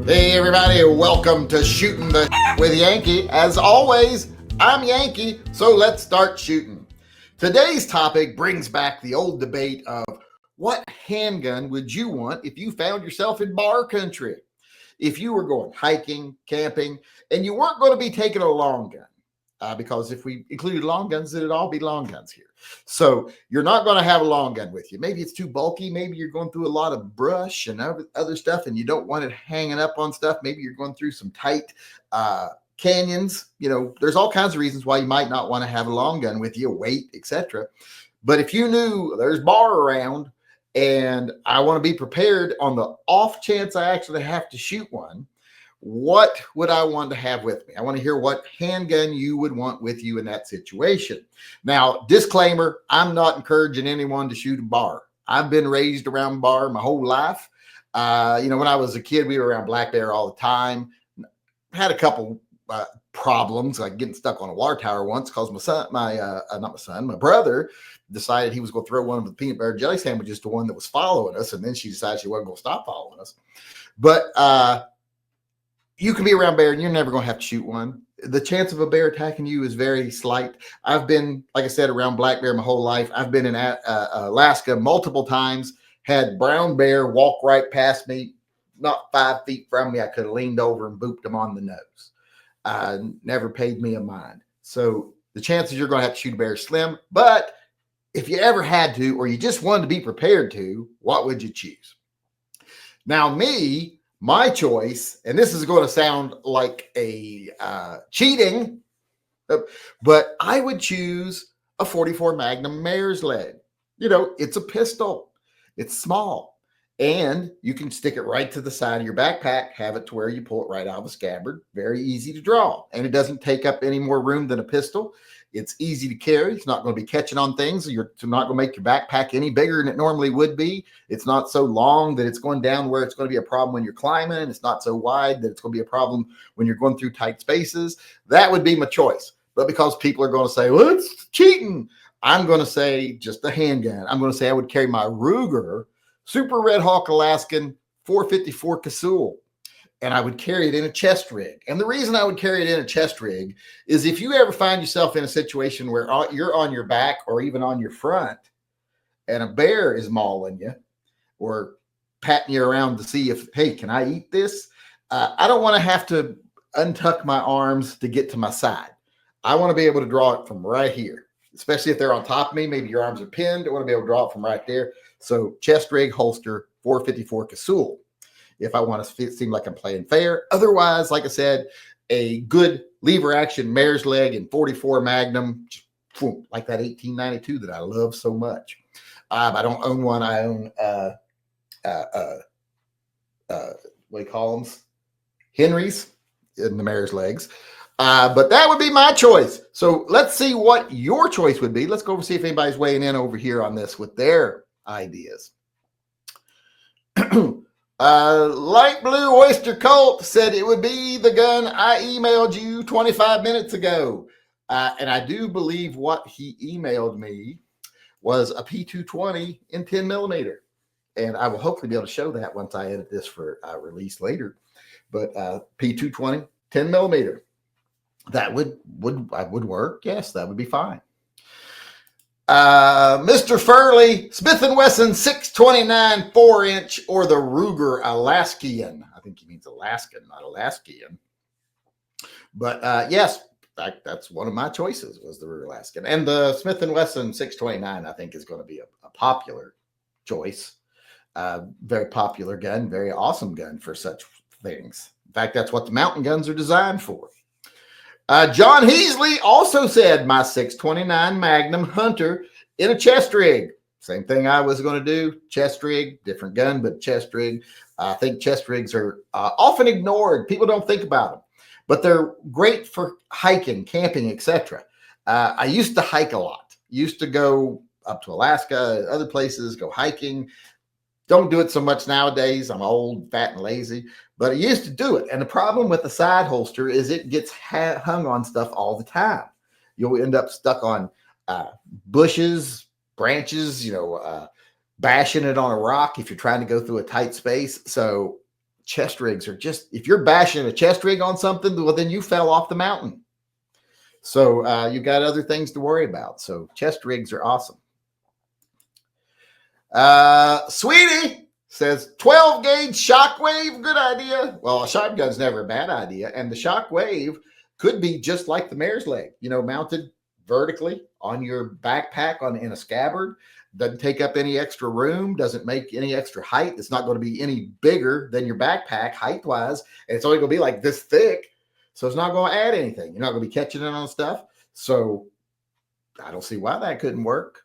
Hey everybody, welcome to Shooting the with Yankee. As always, I'm Yankee, so let's start shooting. Today's topic brings back the old debate of what handgun would you want if you found yourself in bar country? If you were going hiking, camping, and you weren't going to be taking a long gun, because if we included long guns, it'd all be long guns here. So you're not going to have a long gun with you. Maybe it's too bulky. Maybe you're going through a lot of brush and other stuff, and you don't want it hanging up on stuff. Maybe you're going through some tight canyons. You know, there's all kinds of reasons why you might not want to have a long gun with you, weight, etc. But if you knew there's bar around and I want to be prepared on the off chance I actually have to shoot one, what would I want to have with me? I want to hear what handgun you would want with you in that situation. Now, disclaimer, I'm not encouraging anyone to shoot a bar. I've been raised around bar my whole life. When I was a kid, we were around black bear all the time. Had a couple problems, like getting stuck on a water tower once because my brother decided he was going to throw one of the peanut butter jelly sandwiches to one that was following us, and then she decided she wasn't going to stop following us. But you can be around bear and you're never going to have to shoot one. The chance of a bear attacking you is very slight. I've been, like I said, around black bear my whole life. I've been in Alaska multiple times, had brown bear walk right past me, not 5 feet from me. I could have leaned over and booped him on the nose. Never paid me a mind. So the chances you're going to have to shoot a bear is slim. But if you ever had to, or you just wanted to be prepared to, what would you choose? Now, my choice, and this is going to sound like a cheating, but I would choose a 44 Magnum Mare's Leg. You know, it's a pistol. It's small. And you can stick it right to the side of your backpack, have it to where you pull it right out of a scabbard. Very easy to draw. And it doesn't take up any more room than a pistol. It's easy to carry. It's not going to be catching on things. You're not going to make your backpack any bigger than it normally would be. It's not so long that it's going down where it's going to be a problem when you're climbing. It's not so wide that it's going to be a problem when you're going through tight spaces. That would be my choice. But because people are going to say, well, it's cheating, I'm going to say just a handgun. I'm going to say I would carry my Ruger Super Red Hawk Alaskan 454 Casull. And I would carry it in a chest rig. And the reason I would carry it in a chest rig is if you ever find yourself in a situation where you're on your back or even on your front and a bear is mauling you or patting you around to see if, hey, can I eat this? I don't want to have to untuck my arms to get to my side. I want to be able to draw it from right here, especially if they're on top of me. Maybe your arms are pinned. I want to be able to draw it from right there. So chest rig, holster, 454 Casull. If I want to seem like I'm playing fair. Otherwise, like I said, a good lever action Mare's Leg and 44 Magnum, like that 1892 that I love so much. I don't own one. I own, what do you call them? Henry's in the Mare's Legs. But that would be my choice. So let's see what your choice would be. Let's go see if anybody's weighing in over here on this with their ideas. Light Blue Oyster Cult said it would be the gun I emailed you 25 minutes ago. And I do believe what he emailed me was a P220 in 10 millimeter. And I will hopefully be able to show that once I edit this for release later. But P220, 10 millimeter. That would work. Yes, that would be fine. Mr. Furley, Smith & Wesson 629 4-inch or the Ruger Alaskian. I think he means Alaskan, not Alaskian. But yes, in fact, that's one of my choices was the Ruger Alaskan. And the Smith & Wesson 629, I think, is going to be a popular choice. Very popular gun, very awesome gun for such things. In fact, that's what the mountain guns are designed for. John Heasley also said my 629 Magnum Hunter in a chest rig. Same thing I was going to do. Chest rig, different gun, but chest rig. I think chest rigs are often ignored. People don't think about them, but they're great for hiking, camping, etc. I used to hike a lot. Used to go up to Alaska, other places, go hiking. Don't do it so much nowadays. I'm old, fat, and lazy, but I used to do it. And the problem with the side holster is it gets hung on stuff all the time. You'll end up stuck on bushes, branches, bashing it on a rock if you're trying to go through a tight space. So chest rigs are just, if you're bashing a chest rig on something, well, then you fell off the mountain. So you got other things to worry about. So chest rigs are awesome. Sweetie says 12 gauge shockwave, good idea. Well, a shotgun's never a bad idea, and the shockwave could be just like the mare's leg, mounted vertically on your backpack in a scabbard. Doesn't take up any extra room, doesn't make any extra height. It's not going to be any bigger than your backpack height wise, and it's only going to be like this thick, so it's not going to add anything. You're not going to be catching it on stuff. So I don't see why that couldn't work.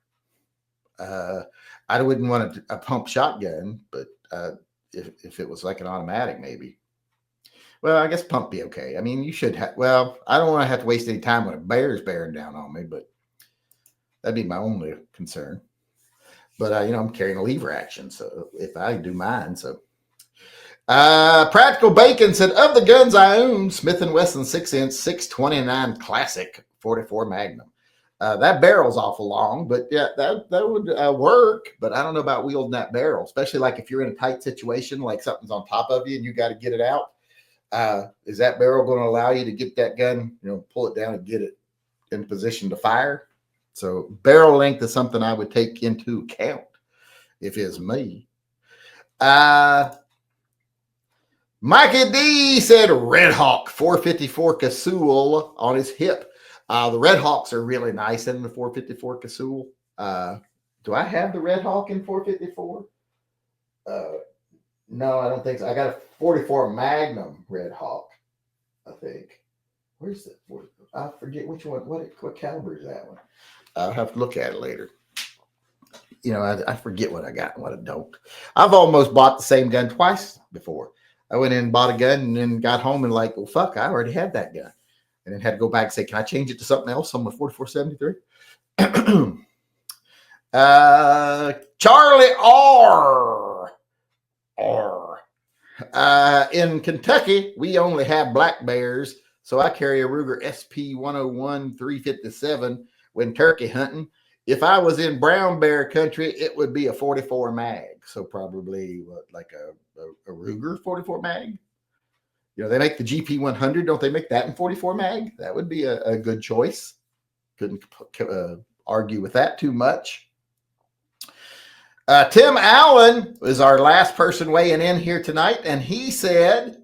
I wouldn't want a pump shotgun, but if it was like an automatic, maybe. Well, I guess pump be okay. I mean, you should have. Well, I don't want to have to waste any time when a bear's bearing down on me, but that'd be my only concern. But I'm carrying a lever action, so if I do mine, so. Practical Bacon said, of the guns I own, Smith & Wesson 6-inch 629 Classic 44 Magnum. That barrel's awful long, but yeah, that would work. But I don't know about wielding that barrel, especially like if you're in a tight situation, like something's on top of you and you got to get it out. Is that barrel going to allow you to get that gun, pull it down and get it in position to fire? So barrel length is something I would take into account if it's me. Mikey D said Red Hawk 454 Casull on his hip. The Red Hawks are really nice in the 454 Casull. Do I have the Red Hawk in 454? No, I don't think so. I got a 44 Magnum Red Hawk, I think. Where's it? I forget which one. What caliber is that one? I'll have to look at it later. I forget what I got and what I don't. I've almost bought the same gun twice before. I went in and bought a gun and then got home and well, fuck, I already had that gun. And then had to go back and say, can I change it to something else on my 4473? Charlie R. In Kentucky, we only have black bears, so I carry a Ruger SP 101 357 when turkey hunting. If I was in brown bear country, it would be a 44 mag. So probably like a Ruger 44 mag. They make the GP 100. Don't they make that in 44 mag? That would be a good choice. Couldn't argue with that too much. Tim Allen is our last person weighing in here tonight, and he said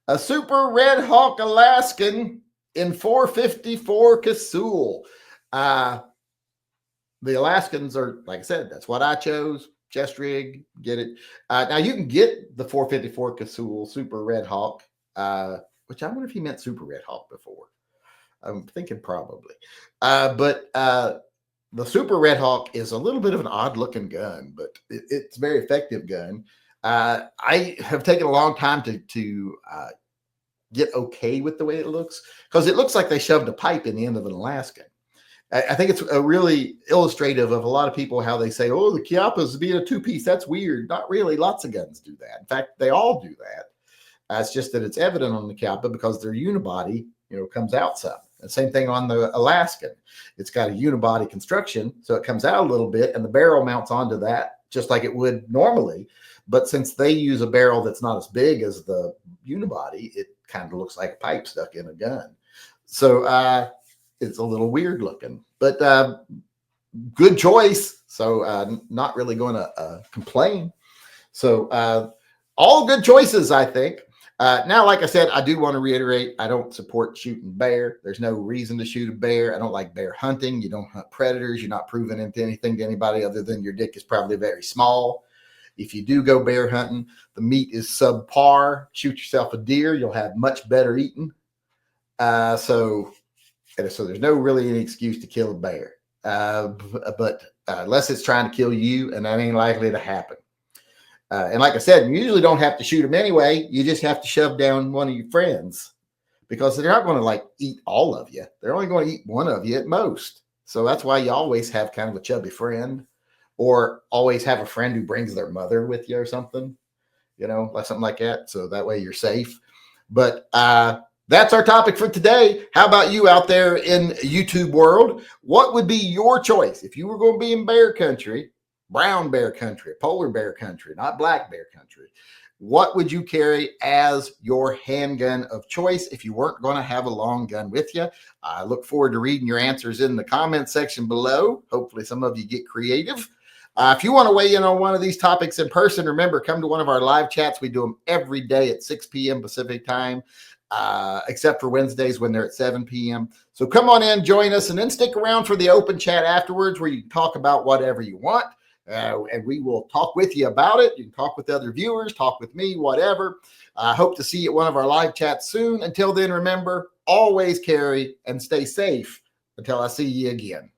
a Super Red Hawk Alaskan in 454 Casull. The Alaskans are, like I said, that's what I chose. Chest rig, get it. Now you can get the 454 Casull Super Red Hawk, which I wonder if he meant Super Red Hawk before. I'm thinking probably. But the Super Red Hawk is a little bit of an odd looking gun, but it's a very effective gun. I have taken a long time to get okay with the way it looks, because it looks like they shoved a pipe in the end of an Alaskan. I think it's a really illustrative of a lot of people, how they say, oh, the Chiappa's being a two-piece. That's weird. Not really. Lots of guns do that. In fact, they all do that. It's just that it's evident on the Chiappa because their unibody, comes out some. The same thing on the Alaskan. It's got a unibody construction, so it comes out a little bit, and the barrel mounts onto that just like it would normally. But since they use a barrel that's not as big as the unibody, it kind of looks like a pipe stuck in a gun. So it's a little weird looking, but good choice. So not really going to complain. So all good choices, I think. Now, like I said, I do want to reiterate, I don't support shooting bear. There's no reason to shoot a bear. I don't like bear hunting. You don't hunt predators. You're not proving anything to anybody other than your dick is probably very small. If you do go bear hunting, the meat is subpar. Shoot yourself a deer. You'll have much better eating. So there's no really any excuse to kill a bear. But unless it's trying to kill you, and that ain't likely to happen. And like I said, you usually don't have to shoot them anyway. You just have to shove down one of your friends, because they're not going to eat all of you. They're only going to eat one of you at most. So that's why you always have kind of a chubby friend, or always have a friend who brings their mother with you or something, like something like that. So that way you're safe. But that's our topic for today. How about you out there in YouTube world? What would be your choice if you were going to be in bear country, brown bear country, polar bear country, not black bear country? What would you carry as your handgun of choice if you weren't going to have a long gun with you? I look forward to reading your answers in the comment section below. Hopefully some of you get creative. If you want to weigh in on one of these topics in person, remember, come to one of our live chats. We do them every day at 6 p.m. Pacific time, except for Wednesdays when they're at 7 p.m. So come on in, join us, and then stick around for the open chat afterwards where you can talk about whatever you want. And we will talk with you about it. You can talk with other viewers, talk with me, whatever. I hope to see you at one of our live chats soon. Until then, remember, always carry and stay safe until I see you again.